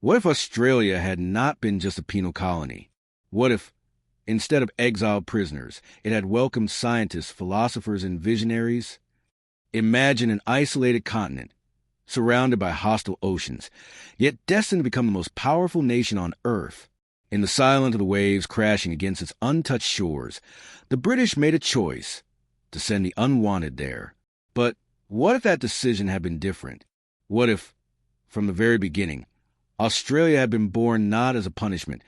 What if Australia had not been just a penal colony? What if, instead of exiled prisoners, it had welcomed scientists, philosophers, and visionaries? Imagine an isolated continent, surrounded by hostile oceans, yet destined to become the most powerful nation on Earth. In the silence of the waves crashing against its untouched shores, the British made a choice to send the unwanted there. But what if that decision had been different? What if, from the very beginning, Australia had been born not as a punishment,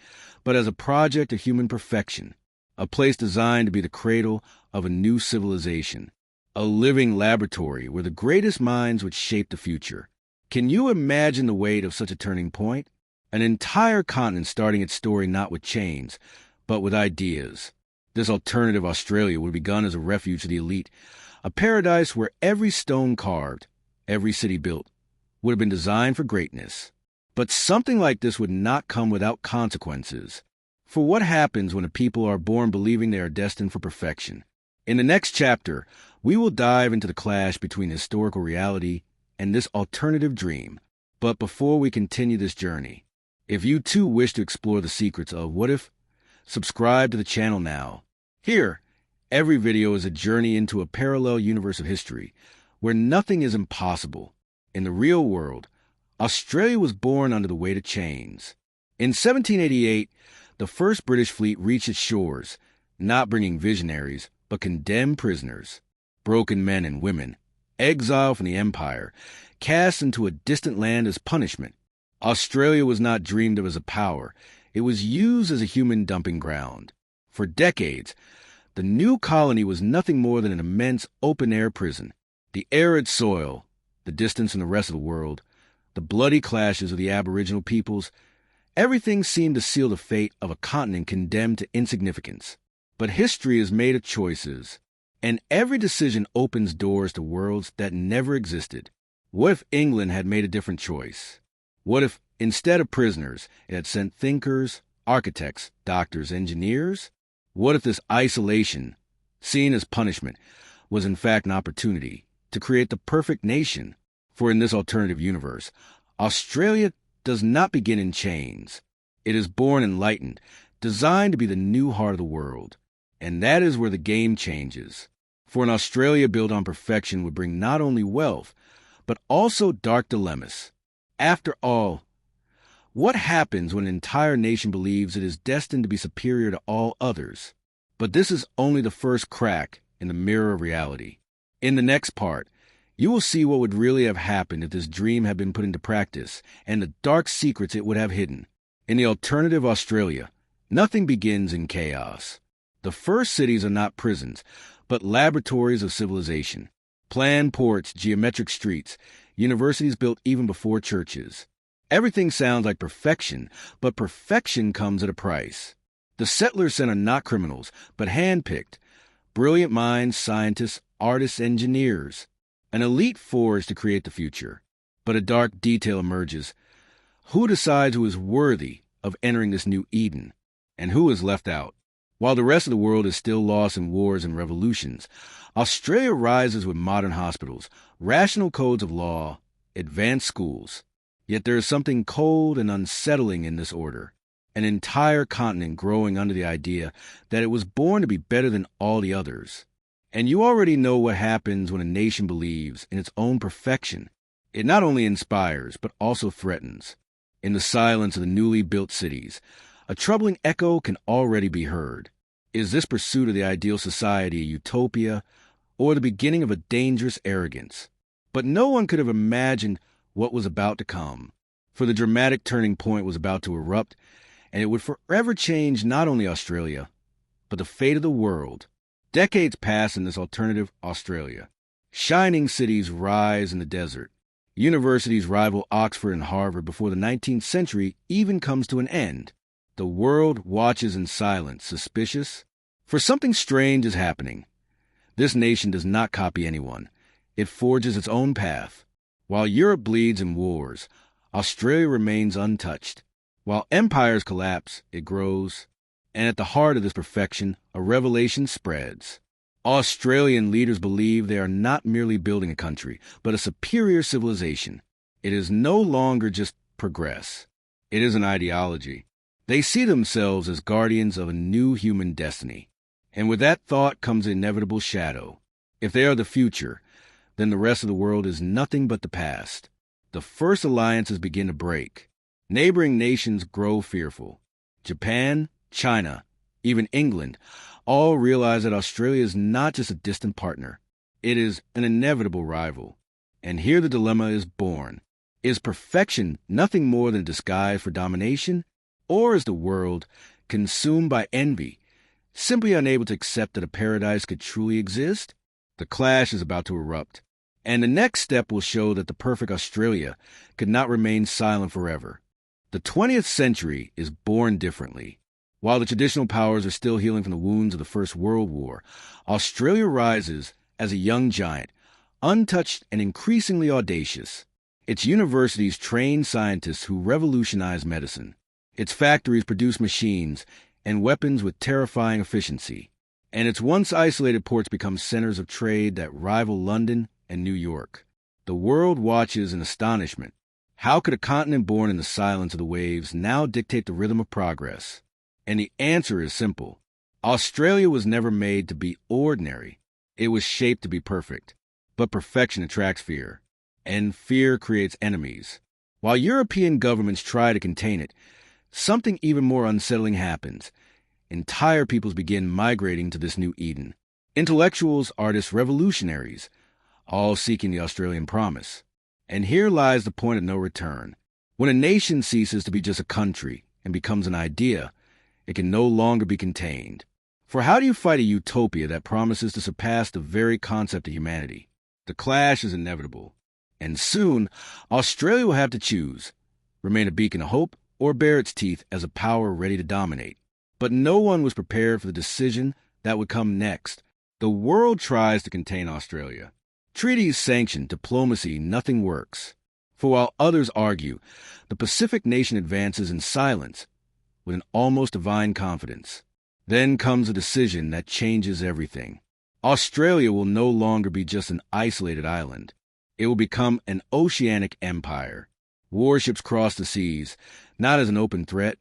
but as a project of human perfection, a place designed to be the cradle of a new civilization, a living laboratory where the greatest minds would shape the future? Can you imagine the weight of such a turning point? An entire continent starting its story not with chains, but with ideas. This alternative Australia would have begun as a refuge for the elite, a paradise where every stone carved, every city built, would have been designed for greatness. But something like this would not come without consequences. For what happens when a people are born believing they are destined for perfection? In the next chapter, we will dive into the clash between historical reality and this alternative dream. But before we continue this journey, if you too wish to explore the secrets of what if, subscribe to the channel now. Here, every video is a journey into a parallel universe of history, where nothing is impossible. In the real world, Australia was born under the weight of chains. In 1788, the first British fleet reached its shores, not bringing visionaries, but condemned prisoners, broken men and women, exiled from the empire, cast into a distant land as punishment. Australia was not dreamed of as a power. It was used as a human dumping ground. For decades, the new colony was nothing more than an immense open-air prison. The arid soil, the distance from the rest of the world, the bloody clashes of the Aboriginal peoples, everything seemed to seal the fate of a continent condemned to insignificance. But history is made of choices, and every decision opens doors to worlds that never existed. What if England had made a different choice? What if, instead of prisoners, it had sent thinkers, architects, doctors, engineers? What if this isolation, seen as punishment, was in fact an opportunity to create the perfect nation? For in this alternative universe, Australia does not begin in chains. It is born enlightened, designed to be the new heart of the world. And that is where the game changes. For an Australia built on perfection would bring not only wealth, but also dark dilemmas. After all, what happens when an entire nation believes it is destined to be superior to all others? But this is only the first crack in the mirror of reality. In the next part, you will see what would really have happened if this dream had been put into practice, and the dark secrets it would have hidden. In the alternative Australia, nothing begins in chaos. The first cities are not prisons, but laboratories of civilization. Planned ports, geometric streets, universities built even before churches. Everything sounds like perfection, but perfection comes at a price. The settlers sent are not criminals, but hand-picked. Brilliant minds, scientists, artists, engineers. An elite force to create the future. But a dark detail emerges. Who decides who is worthy of entering this new Eden, and who is left out? While the rest of the world is still lost in wars and revolutions, Australia rises with modern hospitals, rational codes of law, advanced schools. Yet there is something cold and unsettling in this order. An entire continent growing under the idea that it was born to be better than all the others. And you already know what happens when a nation believes in its own perfection. It not only inspires, but also threatens. In the silence of the newly built cities, a troubling echo can already be heard. Is this pursuit of the ideal society a utopia, or the beginning of a dangerous arrogance? But no one could have imagined what was about to come, for the dramatic turning point was about to erupt, and it would forever change not only Australia, but the fate of the world. Decades pass in this alternative Australia. Shining cities rise in the desert. Universities rival Oxford and Harvard before the 19th century even comes to an end. The world watches in silence, suspicious. For something strange is happening. This nation does not copy anyone. It forges its own path. While Europe bleeds in wars, Australia remains untouched. While empires collapse, it grows. And at the heart of this perfection, a revelation spreads. Australian leaders believe they are not merely building a country, but a superior civilization. It is no longer just progress. It is an ideology. They see themselves as guardians of a new human destiny. And with that thought comes the inevitable shadow. If they are the future, then the rest of the world is nothing but the past. The first alliances begin to break. Neighboring nations grow fearful. Japan, China, even England, all realize that Australia is not just a distant partner. It is an inevitable rival. And here the dilemma is born. Is perfection nothing more than a disguise for domination? Or is the world, consumed by envy, simply unable to accept that a paradise could truly exist? The clash is about to erupt. And the next step will show that the perfect Australia could not remain silent forever. The 20th century is born differently. While the traditional powers are still healing from the wounds of the First World War, Australia rises as a young giant, untouched and increasingly audacious. Its universities train scientists who revolutionize medicine. Its factories produce machines and weapons with terrifying efficiency. And its once isolated ports become centers of trade that rival London and New York. The world watches in astonishment. How could a continent born in the silence of the waves now dictate the rhythm of progress? And the answer is simple. Australia was never made to be ordinary. It was shaped to be perfect. But perfection attracts fear, and fear creates enemies. While European governments try to contain it, something even more unsettling happens. Entire peoples begin migrating to this new Eden. Intellectuals, artists, revolutionaries, all seeking the Australian promise. And here lies the point of no return. When a nation ceases to be just a country and becomes an idea, it can no longer be contained. For how do you fight a utopia that promises to surpass the very concept of humanity? The clash is inevitable. And soon, Australia will have to choose, remain a beacon of hope or bare its teeth as a power ready to dominate. But no one was prepared for the decision that would come next. The world tries to contain Australia. Treaties sanction diplomacy, nothing works. For while others argue, the Pacific nation advances in silence with an almost divine confidence. Then comes a decision that changes everything. Australia will no longer be just an isolated island. It will become an oceanic empire. Warships cross the seas, not as an open threat,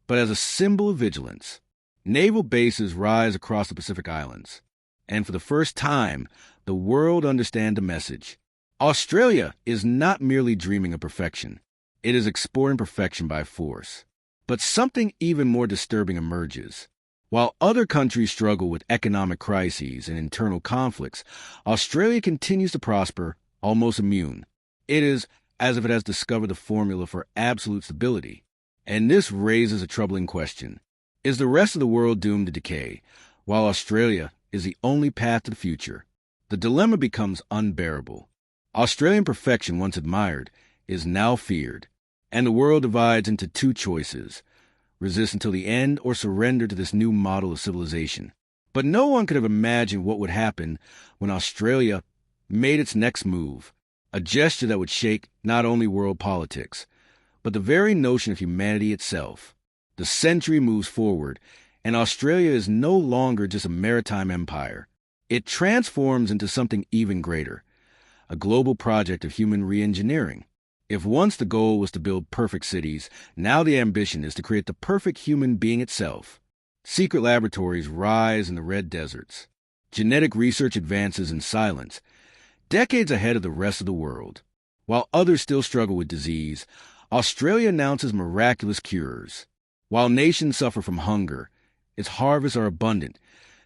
but as a symbol of vigilance. Naval bases rise across the Pacific Islands. And for the first time, the world understands the message. Australia is not merely dreaming of perfection. It is exporting perfection by force. But something even more disturbing emerges. While other countries struggle with economic crises and internal conflicts, Australia continues to prosper, almost immune. It is as if it has discovered the formula for absolute stability. And this raises a troubling question. Is the rest of the world doomed to decay, while Australia is the only path to the future? The dilemma becomes unbearable. Australian perfection, once admired, is now feared, and the world divides into two choices: resist until the end or surrender to this new model of civilization. But no one could have imagined what would happen when Australia made its next move, a gesture that would shake not only world politics, but the very notion of humanity itself. The century moves forward, and Australia is no longer just a maritime empire. It transforms into something even greater, a global project of human re-engineering. If once the goal was to build perfect cities, now the ambition is to create the perfect human being itself. Secret laboratories rise in the red deserts. Genetic research advances in silence, decades ahead of the rest of the world. While others still struggle with disease, Australia announces miraculous cures. While nations suffer from hunger, its harvests are abundant,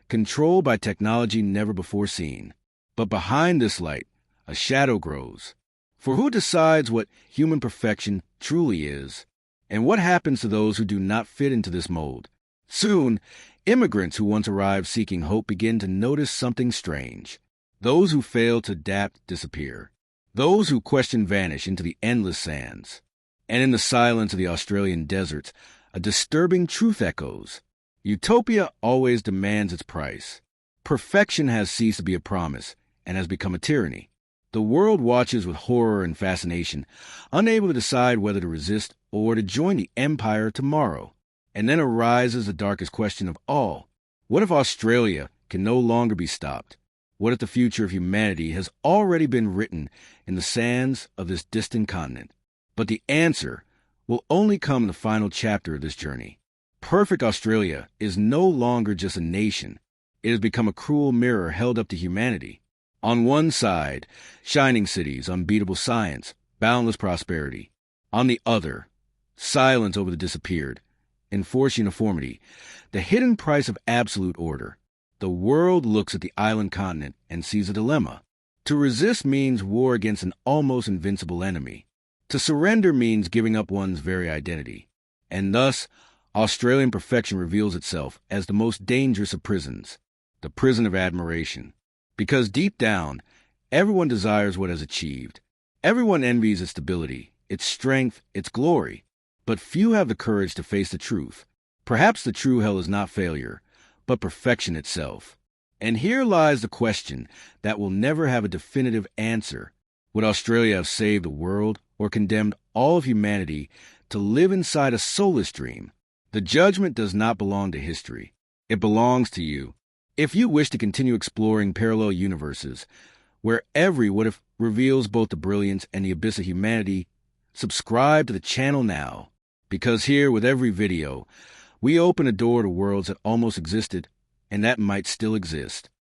controlled by technology never before seen. But behind this light, a shadow grows. For who decides what human perfection truly is? And what happens to those who do not fit into this mold? Soon, immigrants who once arrived seeking hope begin to notice something strange. Those who fail to adapt disappear. Those who question vanish into the endless sands. And in the silence of the Australian deserts, a disturbing truth echoes. Utopia always demands its price. Perfection has ceased to be a promise and has become a tyranny. The world watches with horror and fascination, unable to decide whether to resist or to join the empire tomorrow. And then arises the darkest question of all. What if Australia can no longer be stopped? What if the future of humanity has already been written in the sands of this distant continent? But the answer will only come in the final chapter of this journey. Perfect Australia is no longer just a nation. It has become a cruel mirror held up to humanity. On one side, shining cities, unbeatable science, boundless prosperity. On the other, silence over the disappeared, enforced uniformity, the hidden price of absolute order. The world looks at the island continent and sees a dilemma. To resist means war against an almost invincible enemy. To surrender means giving up one's very identity. And thus, Australian perfection reveals itself as the most dangerous of prisons, the prison of admiration. Because deep down, everyone desires what has achieved. Everyone envies its stability, its strength, its glory. But few have the courage to face the truth. Perhaps the true hell is not failure, but perfection itself. And here lies the question that will never have a definitive answer. Would Australia have saved the world or condemned all of humanity to live inside a soulless dream? The judgment does not belong to history. It belongs to you. If you wish to continue exploring parallel universes, where every what if reveals both the brilliance and the abyss of humanity, subscribe to the channel now. Because here, with every video, we open a door to worlds that almost existed and that might still exist.